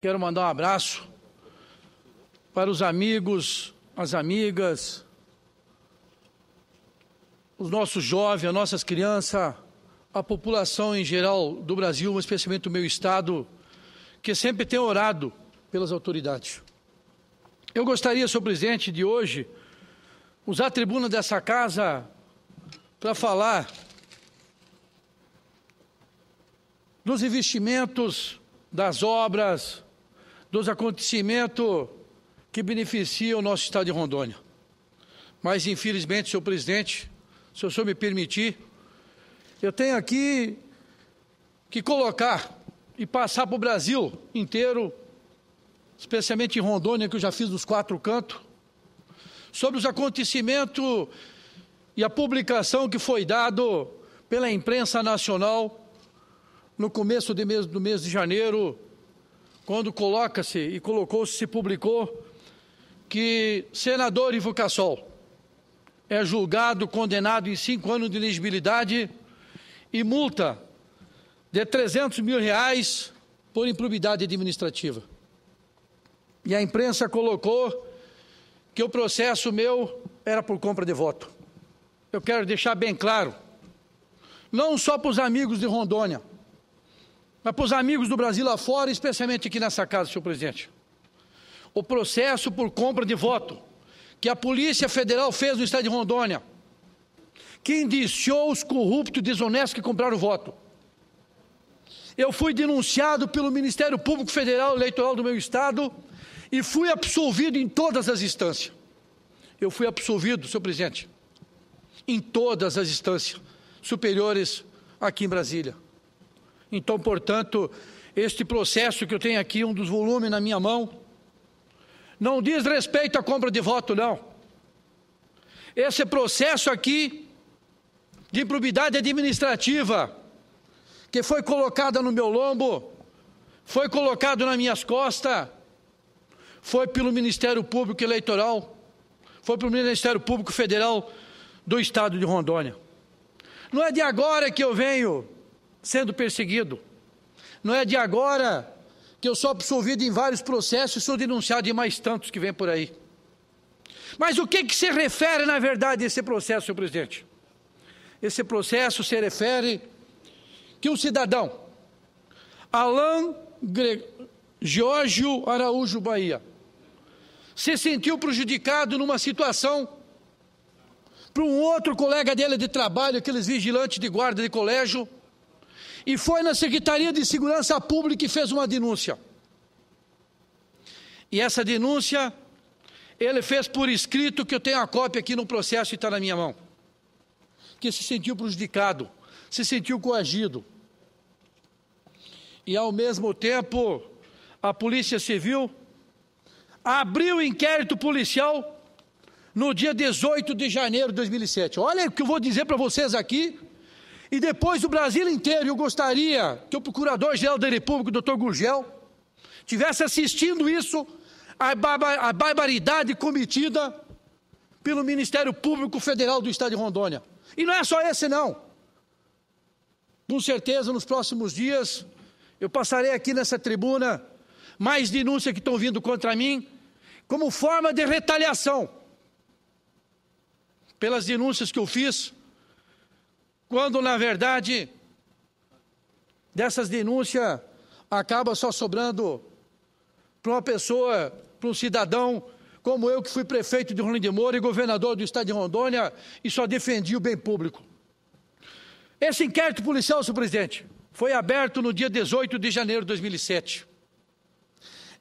Quero mandar um abraço para os amigos, as amigas, os nossos jovens, as nossas crianças, a população em geral do Brasil, mas especialmente do meu estado, que sempre tem orado pelas autoridades. Eu gostaria, senhor presidente, de hoje, usar a tribuna dessa casa para falar dos investimentos, das obras, dos acontecimentos que beneficiam o nosso estado de Rondônia. Mas, infelizmente, senhor presidente, se o senhor me permitir, eu tenho aqui que colocar e passar para o Brasil inteiro, especialmente em Rondônia, que eu já fiz dos 4 cantos, sobre os acontecimentos e a publicação que foi dado pela imprensa nacional no começo do mês de janeiro, quando coloca-se e colocou-se, se publicou, que senador Ivo Cassol é julgado, condenado em 5 anos de inelegibilidade e multa de R$300 mil por improbidade administrativa. E a imprensa colocou que o processo meu era por compra de voto. Eu quero deixar bem claro, não só para os amigos de Rondônia, mas para os amigos do Brasil lá fora, especialmente aqui nessa casa, senhor presidente. O processo por compra de voto que a Polícia Federal fez no estado de Rondônia, que indiciou os corruptos e desonestos que compraram o voto. Eu fui denunciado pelo Ministério Público Federal Eleitoral do meu estado e fui absolvido em todas as instâncias. Eu fui absolvido, senhor presidente, em todas as instâncias superiores aqui em Brasília. Então, portanto, este processo que eu tenho aqui, um dos volumes na minha mão, não diz respeito à compra de voto, não. Esse processo aqui, de improbidade administrativa, que foi colocada no meu lombo, foi colocado nas minhas costas, foi pelo Ministério Público Eleitoral, foi pelo Ministério Público Federal do Estado de Rondônia. Não é de agora que eu venho sendo perseguido, não é de agora que eu sou absolvido em vários processos e sou denunciado em mais tantos que vem por aí. Mas o que se refere, na verdade, a esse processo, senhor presidente? Esse processo se refere que um cidadão, Alan Geórgio Araújo Bahia, se sentiu prejudicado numa situação para um outro colega dele de trabalho, aqueles vigilantes de guarda de colégio, e foi na Secretaria de Segurança Pública e fez uma denúncia. E essa denúncia, ele fez por escrito, que eu tenho a cópia aqui no processo e está na minha mão, que se sentiu prejudicado, se sentiu coagido. E ao mesmo tempo, a Polícia Civil abriu inquérito policial no dia 18 de janeiro de 2007. Olha o que eu vou dizer para vocês aqui, e depois do Brasil inteiro. Eu gostaria que o Procurador-Geral da República, o Dr. Gurgel, estivesse assistindo isso, a barbaridade cometida pelo Ministério Público Federal do Estado de Rondônia. E não é só esse, não. Com certeza, nos próximos dias, eu passarei aqui nessa tribuna mais denúncias que estão vindo contra mim, como forma de retaliação pelas denúncias que eu fiz, quando, na verdade, dessas denúncias acaba só sobrando para uma pessoa, para um cidadão como eu, que fui prefeito de Rolim de Moura e governador do estado de Rondônia e só defendi o bem público. Esse inquérito policial, senhor presidente, foi aberto no dia 18 de janeiro de 2007.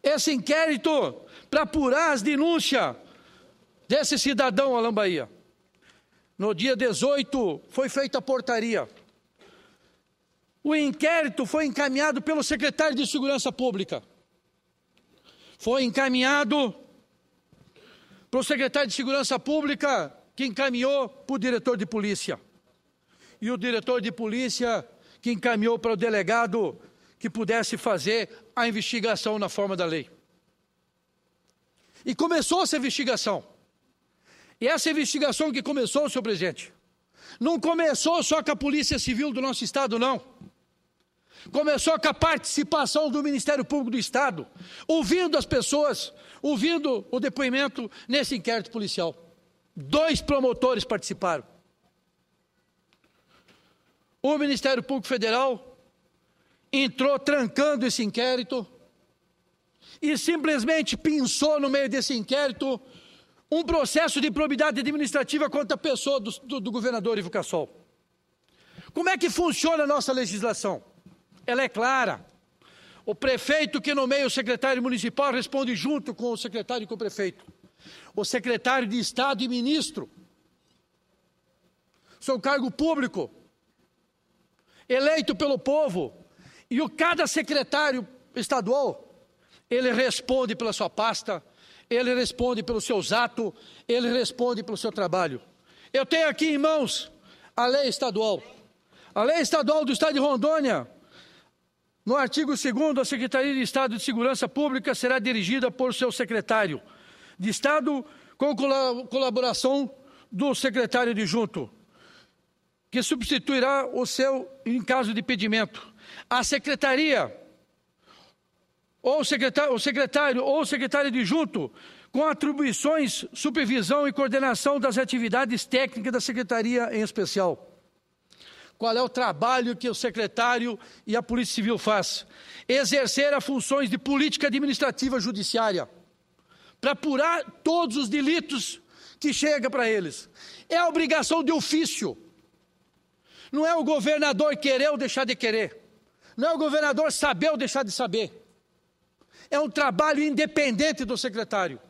Esse inquérito para apurar as denúncias desse cidadão, Alan Bahia. No dia 18 foi feita a portaria. O inquérito foi encaminhado pelo secretário de Segurança Pública. Foi encaminhado para o secretário de Segurança Pública, que encaminhou para o diretor de polícia. E o diretor de polícia que encaminhou para o delegado que pudesse fazer a investigação na forma da lei. E começou essa investigação. E essa investigação que começou, senhor presidente, não começou só com a Polícia Civil do nosso estado, não. Começou com a participação do Ministério Público do Estado, ouvindo as pessoas, ouvindo o depoimento nesse inquérito policial. 2 promotores participaram. O Ministério Público Federal entrou trancando esse inquérito e simplesmente pinçou no meio desse inquérito um processo de improbidade administrativa contra a pessoa do governador Ivo Cassol. Como é que funciona a nossa legislação? Ela é clara. O prefeito que nomeia o secretário municipal responde junto com o secretário e com o prefeito. O secretário de Estado e ministro são cargo público, eleito pelo povo, e cada secretário estadual, ele responde pela sua pasta, ele responde pelos seus atos, ele responde pelo seu trabalho. Eu tenho aqui em mãos a lei estadual. A lei estadual do Estado de Rondônia, no artigo 2º, a Secretaria de Estado de Segurança Pública será dirigida por seu secretário de Estado, com colaboração do secretário adjunto, que substituirá o seu em caso de impedimento. A secretaria, ou o secretário ou o secretário adjunto, com atribuições, supervisão e coordenação das atividades técnicas da secretaria em especial. Qual é o trabalho que o secretário e a Polícia Civil faz? Exercer as funções de política administrativa judiciária, para apurar todos os delitos que chegam para eles. É a obrigação de ofício. Não é o governador querer ou deixar de querer. Não é o governador saber ou deixar de saber. É um trabalho independente do secretário.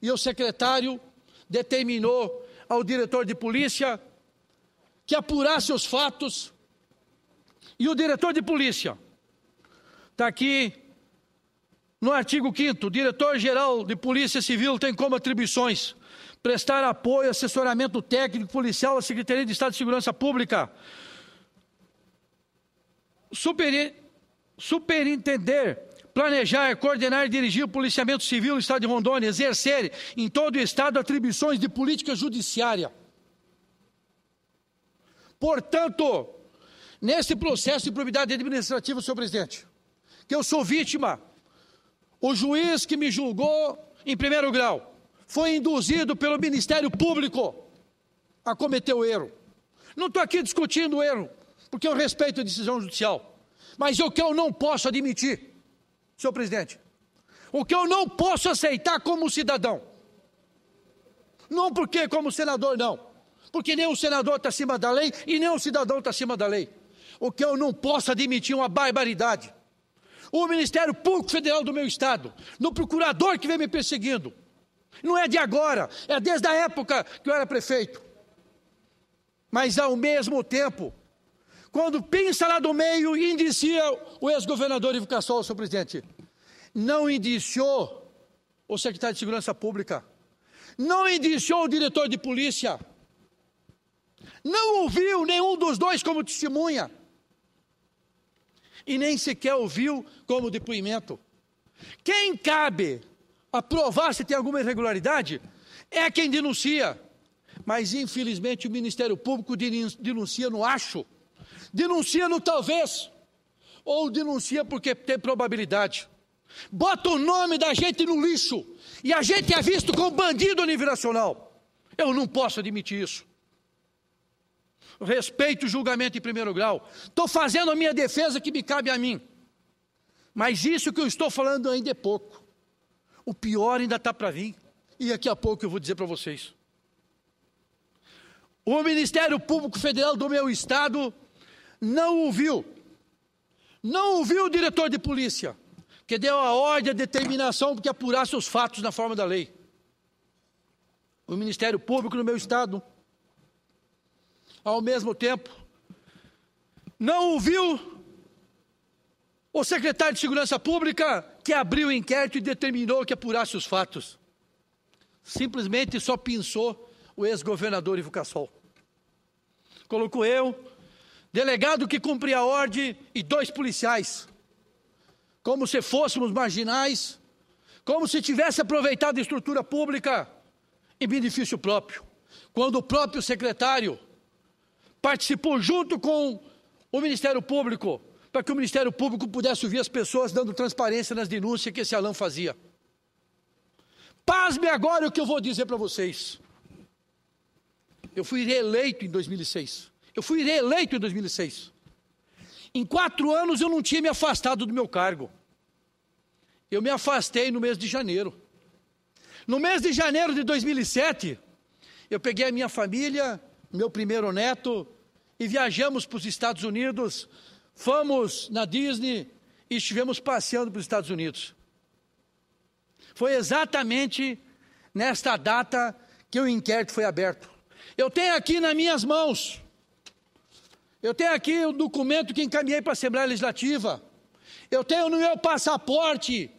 E o secretário determinou ao diretor de polícia que apurasse os fatos, e o diretor de polícia, está aqui no artigo 5º, o diretor-geral de Polícia Civil tem como atribuições prestar apoio, assessoramento técnico policial à Secretaria de Estado de Segurança Pública, superintender, planejar, coordenar e dirigir o policiamento civil do Estado de Rondônia, exercer em todo o Estado atribuições de política judiciária. Portanto, nesse processo de improbidade administrativa, senhor presidente, que eu sou vítima, o juiz que me julgou em primeiro grau foi induzido pelo Ministério Público a cometer o erro. Não estou aqui discutindo o erro, porque eu respeito a decisão judicial. Mas o que eu não posso admitir, senhor presidente, o que eu não posso aceitar como cidadão, não porque como senador não, porque nem o senador está acima da lei e nem o cidadão está acima da lei. O que eu não posso admitir é uma barbaridade. O Ministério Público Federal do meu estado, no procurador que vem me perseguindo, não é de agora, é desde a época que eu era prefeito. Mas ao mesmo tempo, quando pinça lá do meio e indicia o ex-governador Ivo Cassol, senhor presidente, não indiciou o secretário de Segurança Pública, não indiciou o diretor de polícia, não ouviu nenhum dos dois como testemunha, e nem sequer ouviu como depoimento. Quem cabe a provar se tem alguma irregularidade é quem denuncia, mas infelizmente o Ministério Público denuncia no acho, denuncia no talvez, ou denuncia porque tem probabilidade. Bota o nome da gente no lixo, e a gente é visto como bandido a nível nacional. Eu não posso admitir isso. Respeito o julgamento em primeiro grau. Estou fazendo a minha defesa que me cabe a mim. Mas isso que eu estou falando ainda é pouco. O pior ainda está para vir. E daqui a pouco eu vou dizer para vocês. O Ministério Público Federal do meu estado não ouviu o diretor de polícia, que deu a ordem, a determinação que apurasse os fatos na forma da lei. O Ministério Público do meu estado, ao mesmo tempo, não ouviu o secretário de Segurança Pública, que abriu o inquérito e determinou que apurasse os fatos. Simplesmente só pinçou o ex-governador Ivo Cassol. Colocou eu, delegado que cumpria a ordem, e 2 policiais, como se fôssemos marginais, como se tivesse aproveitado a estrutura pública em benefício próprio, quando o próprio secretário participou junto com o Ministério Público para que o Ministério Público pudesse ouvir as pessoas dando transparência nas denúncias que esse Alan fazia. Pasme agora o que eu vou dizer para vocês. Eu fui reeleito em 2006. Em 4 anos eu não tinha me afastado do meu cargo. Eu me afastei no mês de janeiro. No mês de janeiro de 2007, eu peguei a minha família, meu primeiro neto, e viajamos para os Estados Unidos, fomos na Disney e estivemos passeando para os Estados Unidos. Foi exatamente nesta data que o inquérito foi aberto. Eu tenho aqui nas minhas mãos, eu tenho aqui o documento que encaminhei para a Assembleia Legislativa, eu tenho no meu passaporte,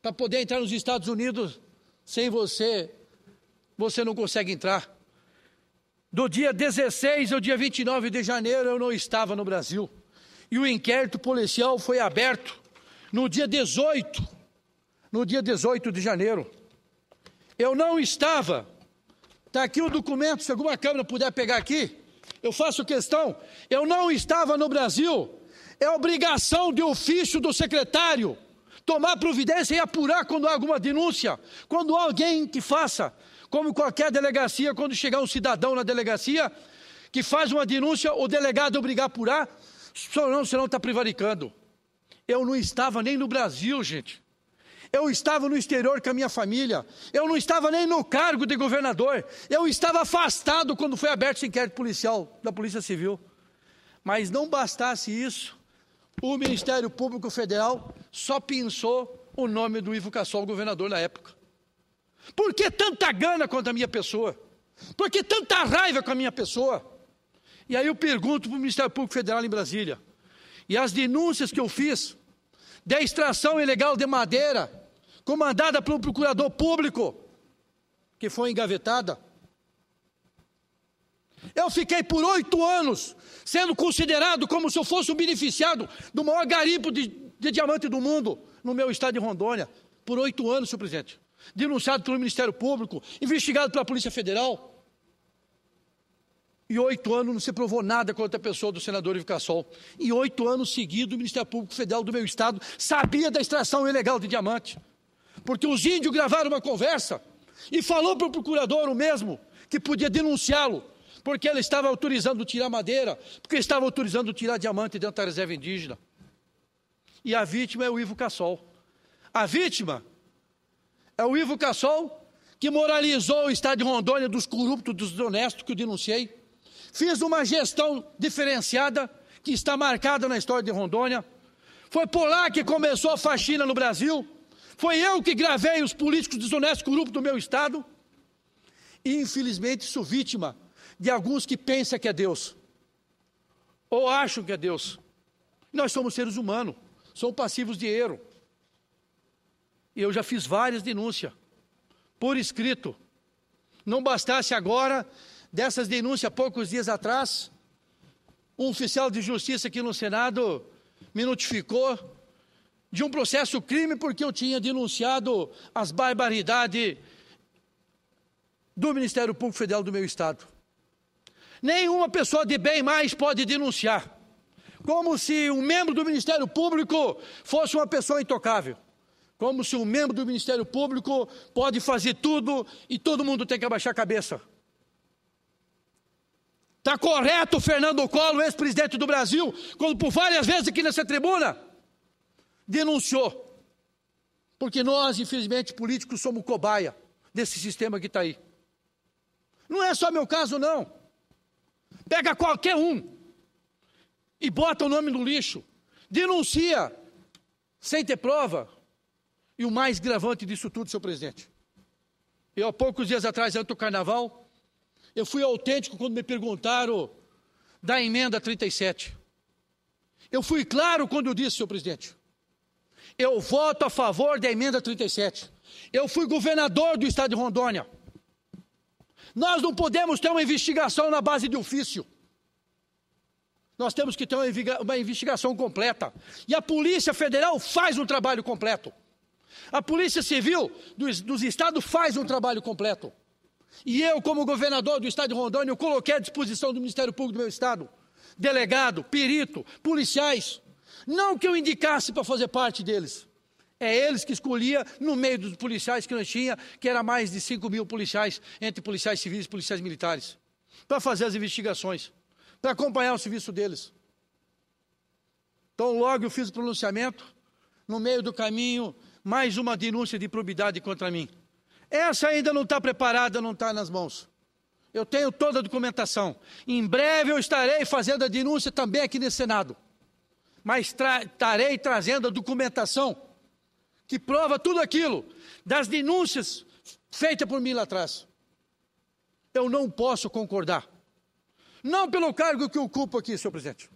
para poder entrar nos Estados Unidos, sem você não consegue entrar. Do dia 16 ao dia 29 de janeiro eu não estava no Brasil. E o inquérito policial foi aberto no dia 18 de janeiro. Eu não estava. Está aqui o documento, se alguma câmera puder pegar aqui, eu faço questão. Eu não estava no Brasil. É obrigação de ofício do secretário tomar providência e apurar quando há alguma denúncia, quando há alguém que faça, como qualquer delegacia, quando chegar um cidadão na delegacia, que faz uma denúncia, o delegado é obrigado a apurar, senão está prevaricando. Eu não estava nem no Brasil, gente. Eu estava no exterior com a minha família. Eu não estava nem no cargo de governador. Eu estava afastado quando foi aberto esse inquérito policial da Polícia Civil. Mas não bastasse isso, o Ministério Público Federal só pensou o nome do Ivo Cassol, governador na época. Por que tanta gana contra a minha pessoa? Por que tanta raiva com a minha pessoa? E aí eu pergunto para o Ministério Público Federal em Brasília. E as denúncias que eu fiz da extração ilegal de madeira, comandada pelo procurador público, que foi engavetada. Eu fiquei por 8 anos sendo considerado como se eu fosse um beneficiado do maior garimpo de diamante do mundo no meu estado de Rondônia. Por 8 anos, senhor presidente. Denunciado pelo Ministério Público, investigado pela Polícia Federal. E 8 anos não se provou nada contra a pessoa do senador Ivo Cassol. E 8 anos seguidos, o Ministério Público Federal do meu estado sabia da extração ilegal de diamante. Porque os índios gravaram uma conversa e falou para o procurador o mesmo, que podia denunciá-lo, porque ele estava autorizando tirar madeira, porque estava autorizando tirar diamante dentro da reserva indígena. E a vítima é o Ivo Cassol. A vítima é o Ivo Cassol, que moralizou o estado de Rondônia dos corruptos, dos desonestos que eu denunciei. Fiz uma gestão diferenciada, que está marcada na história de Rondônia. Foi por lá que começou a faxina no Brasil. Foi eu que gravei os políticos desonestos corruptos do meu estado. E, infelizmente, sou vítima de alguns que pensam que é Deus. Ou acham que é Deus. Nós somos seres humanos. Somos passivos de erro. E eu já fiz várias denúncias. Por escrito. Não bastasse agora, dessas denúncias, poucos dias atrás, um oficial de justiça aqui no Senado me notificou de um processo crime porque eu tinha denunciado as barbaridades do Ministério Público Federal do meu estado. Nenhuma pessoa de bem mais pode denunciar, como se um membro do Ministério Público fosse uma pessoa intocável, como se um membro do Ministério Público pode fazer tudo e todo mundo tem que abaixar a cabeça. Está correto o Fernando Collor, ex-presidente do Brasil, quando por várias vezes aqui nessa tribuna, denunciou. Porque nós, infelizmente, políticos, somos cobaia desse sistema que está aí. Não é só meu caso, não. Pega qualquer um e bota o nome no lixo. Denuncia sem ter prova. E o mais gravante disso tudo, senhor presidente. Eu, há poucos dias atrás, antes do carnaval, eu fui autêntico quando me perguntaram da emenda 37. Eu fui claro quando eu disse, senhor presidente, eu voto a favor da emenda 37. Eu fui governador do estado de Rondônia. Nós não podemos ter uma investigação na base de ofício. Nós temos que ter uma investigação completa. E a Polícia Federal faz um trabalho completo. A Polícia Civil dos estados faz um trabalho completo. E eu, como governador do estado de Rondônia, eu coloquei à disposição do Ministério Público do meu estado delegado, perito, policiais. Não que eu indicasse para fazer parte deles. É eles que escolhia no meio dos policiais que nós tinha, que era mais de 5.000 policiais, entre policiais civis e policiais militares, para fazer as investigações, para acompanhar o serviço deles. Então logo eu fiz o pronunciamento, no meio do caminho, mais uma denúncia de improbidade contra mim. Essa ainda não está preparada, não está nas mãos. Eu tenho toda a documentação. Em breve eu estarei fazendo a denúncia também aqui nesse Senado. Mas estarei trazendo a documentação que prova tudo aquilo, das denúncias feitas por mim lá atrás. Eu não posso concordar. Não pelo cargo que eu ocupo aqui, senhor presidente.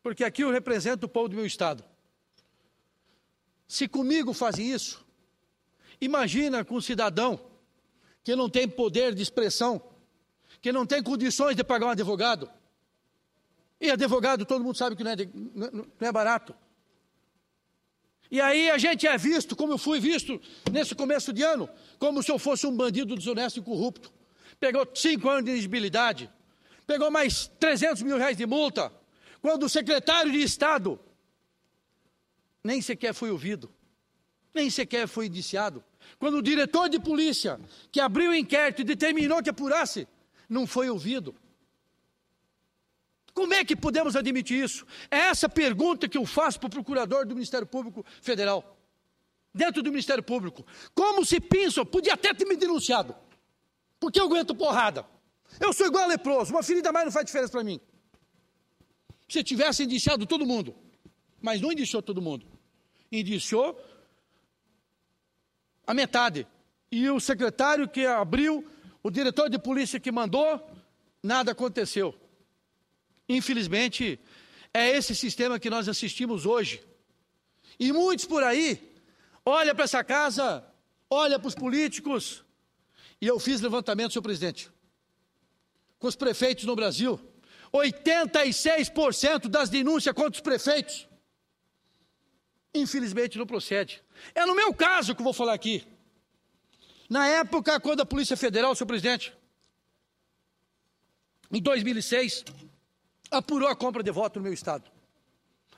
Porque aqui eu represento o povo do meu estado. Se comigo fazem isso, imagina com um cidadão que não tem poder de expressão, que não tem condições de pagar um advogado. E advogado, todo mundo sabe que não é barato. E aí a gente é visto, como eu fui visto nesse começo de ano, como se eu fosse um bandido desonesto e corrupto. Pegou 5 anos de elegibilidade, pegou mais 300 mil reais de multa, quando o secretário de Estado nem sequer foi ouvido, nem sequer foi indiciado. Quando o diretor de polícia, que abriu o inquérito e determinou que apurasse, não foi ouvido. Como é que podemos admitir isso? É essa pergunta que eu faço para o procurador do Ministério Público Federal. Dentro do Ministério Público. Como se pensa, podia até ter me denunciado. Porque eu aguento porrada. Eu sou igual a leproso, uma ferida a mais não faz diferença para mim. Se tivesse indiciado todo mundo, mas não indiciou todo mundo. Indiciou a metade. E o secretário que abriu, o diretor de polícia que mandou, nada aconteceu. Infelizmente, é esse sistema que nós assistimos hoje. E muitos por aí, olham para essa casa, olham para os políticos, e eu fiz levantamento, senhor presidente, com os prefeitos no Brasil, 86% das denúncias contra os prefeitos, infelizmente não procede. É no meu caso que eu vou falar aqui. Na época, quando a Polícia Federal, senhor presidente, em 2006, apurou a compra de voto no meu estado.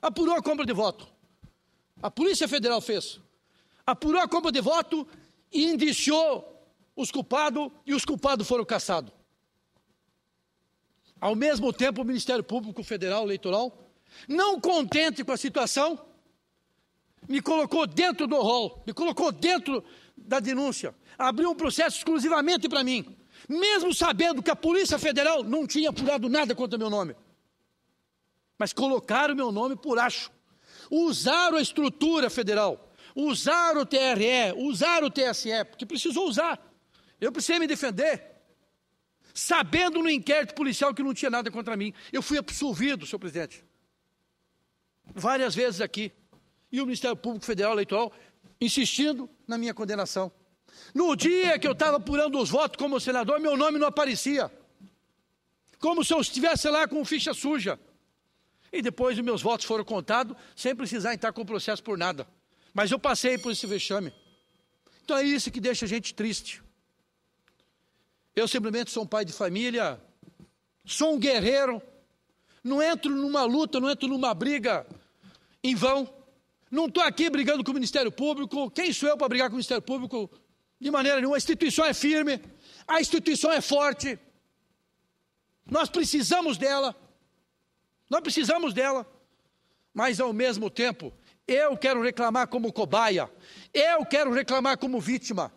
Apurou a compra de voto. A Polícia Federal fez. Apurou a compra de voto e indiciou os culpados, e os culpados foram caçados. Ao mesmo tempo, o Ministério Público Federal Eleitoral, não contente com a situação, me colocou dentro do rol, me colocou dentro da denúncia, abriu um processo exclusivamente para mim, mesmo sabendo que a Polícia Federal não tinha apurado nada contra meu nome. Mas colocaram meu nome por acho. Usaram a estrutura federal, usaram o TRE, usaram o TSE, porque precisou usar. Eu precisei me defender, sabendo no inquérito policial que não tinha nada contra mim. Eu fui absolvido, senhor presidente, várias vezes aqui. E o Ministério Público Federal Eleitoral insistindo na minha condenação. No dia que eu estava apurando os votos como senador, meu nome não aparecia. Como se eu estivesse lá com ficha suja. E depois os meus votos foram contados, sem precisar entrar com o processo por nada. Mas eu passei por esse vexame. Então é isso que deixa a gente triste. Eu simplesmente sou um pai de família, sou um guerreiro, não entro numa luta, não entro numa briga em vão. Não estou aqui brigando com o Ministério Público. Quem sou eu para brigar com o Ministério Público? De maneira nenhuma. A instituição é firme, a instituição é forte. Nós precisamos dela. Nós precisamos dela, mas ao mesmo tempo, eu quero reclamar como cobaia, eu quero reclamar como vítima.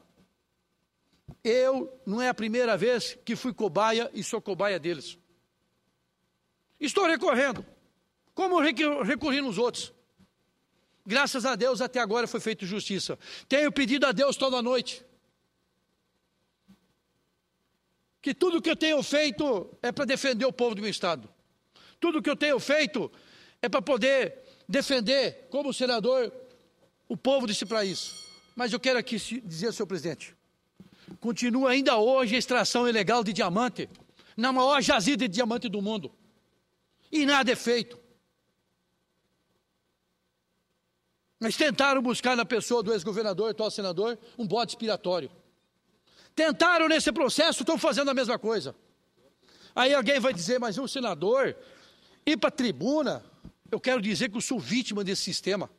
Não é a primeira vez que fui cobaia e sou cobaia deles. Estou recorrendo, como recorri nos outros. Graças a Deus até agora foi feita justiça. Tenho pedido a Deus toda noite, que tudo que eu tenho feito é para defender o povo do meu estado. Tudo que eu tenho feito é para poder defender, como senador, o povo desse país. Mas eu quero aqui dizer, senhor presidente, continua ainda hoje a extração ilegal de diamante, na maior jazida de diamante do mundo. E nada é feito. Mas tentaram buscar na pessoa do ex-governador, atual senador, um bode expiatório. Tentaram nesse processo, estão fazendo a mesma coisa. Aí alguém vai dizer, mas o senador, ir para a tribuna, eu quero dizer que eu sou vítima desse sistema.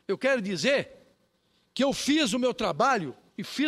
Eu quero dizer que eu fiz o meu trabalho e fiz